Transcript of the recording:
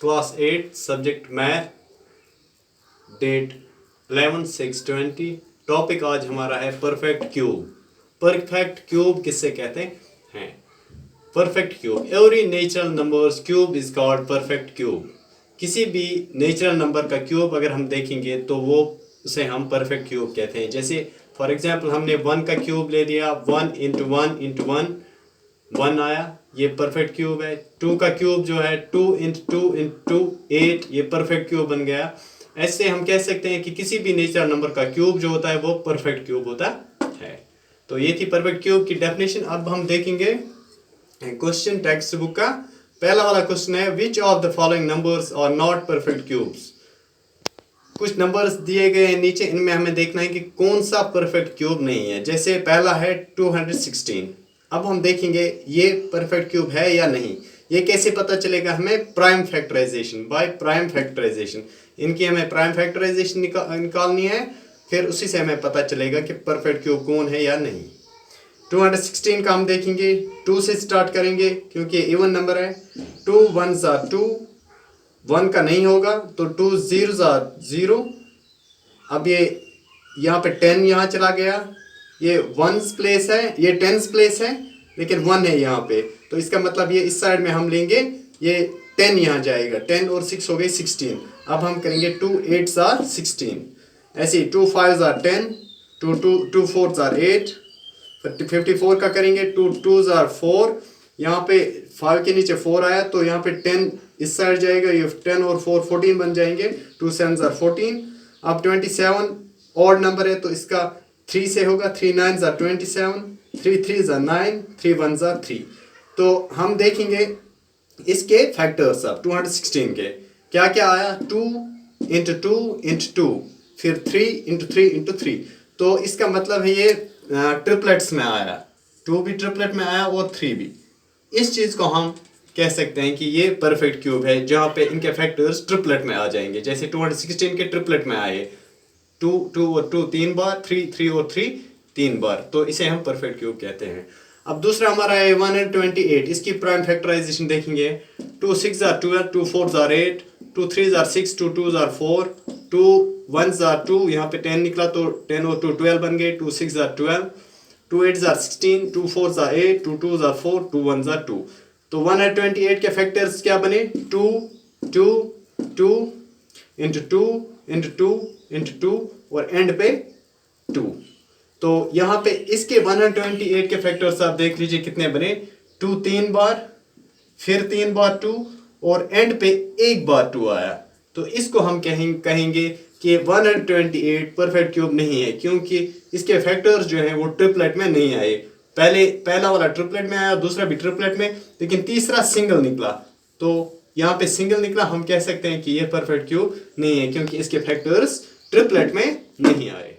Class 8 subject math, date 11/6/20। Topic आज हमारा है परफेक्ट क्यूब। परफेक्ट क्यूब किससे कहते हैं? Perfect cube, every natural numbers cube is called perfect cube. किसी भी नेचुरल नंबर का क्यूब अगर हम देखेंगे तो वो उसे हम परफेक्ट क्यूब कहते हैं। जैसे फॉर एग्जांपल हमने 1 का क्यूब ले लिया, 1 × 1 × 1 1 आया, ये परफेक्ट क्यूब है। 2 का क्यूब जो है 2 × 2 × 2 8, ये परफेक्ट क्यूब बन गया। ऐसे हम कह सकते हैं कि किसी भी नेचुरल नंबर का क्यूब जो होता है वो परफेक्ट क्यूब होता है। तो ये थी परफेक्ट क्यूब की डेफिनेशन। अब हम देखेंगे क्वेश्चन टेक्स्ट बुक का। पहला वाला क्वेश्चन है, which of the following numbers are not perfect cubes. कुछ नंबर्स दिए गए हैं नीचे, इनमें हमें देखना है कि कौन सा परफेक्ट क्यूब नहीं है। जैसे पहला है 216। अब हम देखेंगे ये परफेक्ट क्यूब है या नहीं। ये कैसे पता चलेगा हमें? Prime factorization, by prime factorization. इनकी हमें प्राइम फैक्टराइजेशन निकालनी है, फिर उसी से हमें पता चलेगा कि परफेक्ट क्यूब कौन है या नहीं। 216 का हम देखेंगे, 2 से स्टार्ट करेंगे क्योंकि इवन नंबर है। 2 1s are 2, 1 का नहीं होगा तो 2 0s are 0। अब ये यहाँ पे 10 यहाँ चला गया, ये 1s प्लेस है, ये 10s प्लेस है, लेकिन 1 है यहाँ पे, तो इसका मतलब ये इस साइड में हम लेंगे, ये 10 यहाँ जाएगा। 10 और 6 हो गई 16। अब हम करेंगे 2 8s are 16। ऐसे ही 2 5s are 10, 2 4s are 8। 54 का करेंगे, 2 2s are 4। यहाँ पे 5 के नीचे 4 आया तो यहाँ पे 10 इस साइड जाएगा, ये 10 और 4 14 बन जाएंगे। 2 7s are 14। अब 27 ऑड नंबर है तो इसका 3 से होगा, 3 9s are 27, 3 3s are 9, 3 1s are 3। तो हम देखेंगे इसके फैक्टर्स अब 216 के क्या क्या आया। 2 × 2 × 2, फिर 3 × 3 × 3। तो इसका मतलब है ये ट्रिपलेट्स में आया, 2 भी ट्रिपलेट में आया और 3 भी। इस चीज़ को हम कह सकते हैं कि ये परफेक्ट क्यूब है जहाँ पे इनके फैक्टर्स ट्रिपलेट में आ जाएंगे। जैसे 216 के ट्रिपलेट में आए, 2 2 और 2 3 बार, 3 3 और 3 3 बार, तो इसे हम परफेक्ट क्यूब कहते हैं। अब दूसरा हमारा है 128। इसकी प्राइम फैक्टराइजेशन देखेंगे। 2 6s are 12, 2 4s are 8, 2 3s are 6, 2 2s are 4, 2 1s are 2, यहाँ पे 10 निकला तो 10 और 2 12 बन गए। 2 6s are 12, 2 8s are 16, 2 4s are 8, 2 2s are 4, 2 1s are 2। तो 128 के फैक्टर्स क्या बने? 2 2 2 × 2 × 2 × 2 और एंड पे 2। तो यहाँ पे इसके 128 के फैक्टर्स आप देख लीजिए कितने बने। 2 3 बार, फिर 3 बार 2 और एंड पे 1 बार 2 आया। तो इसको हम कहेंगे कि 128 परफेक्ट क्यूब नहीं है, क्योंकि इसके फैक्टर्स जो हैं वो ट्रिपलेट में नहीं आए। पहला वाला ट्रिपलेट में आया, दूसरा भी ट्रिपलेट में, लेकिन तीसरा सिंगल निकला। तो यहाँ पे सिंगल निकला, हम कह सकते हैं कि ये परफेक्ट क्यूब नहीं है क्योंकि इसके फैक्टर्स ट्रिपलेट में नहीं आए।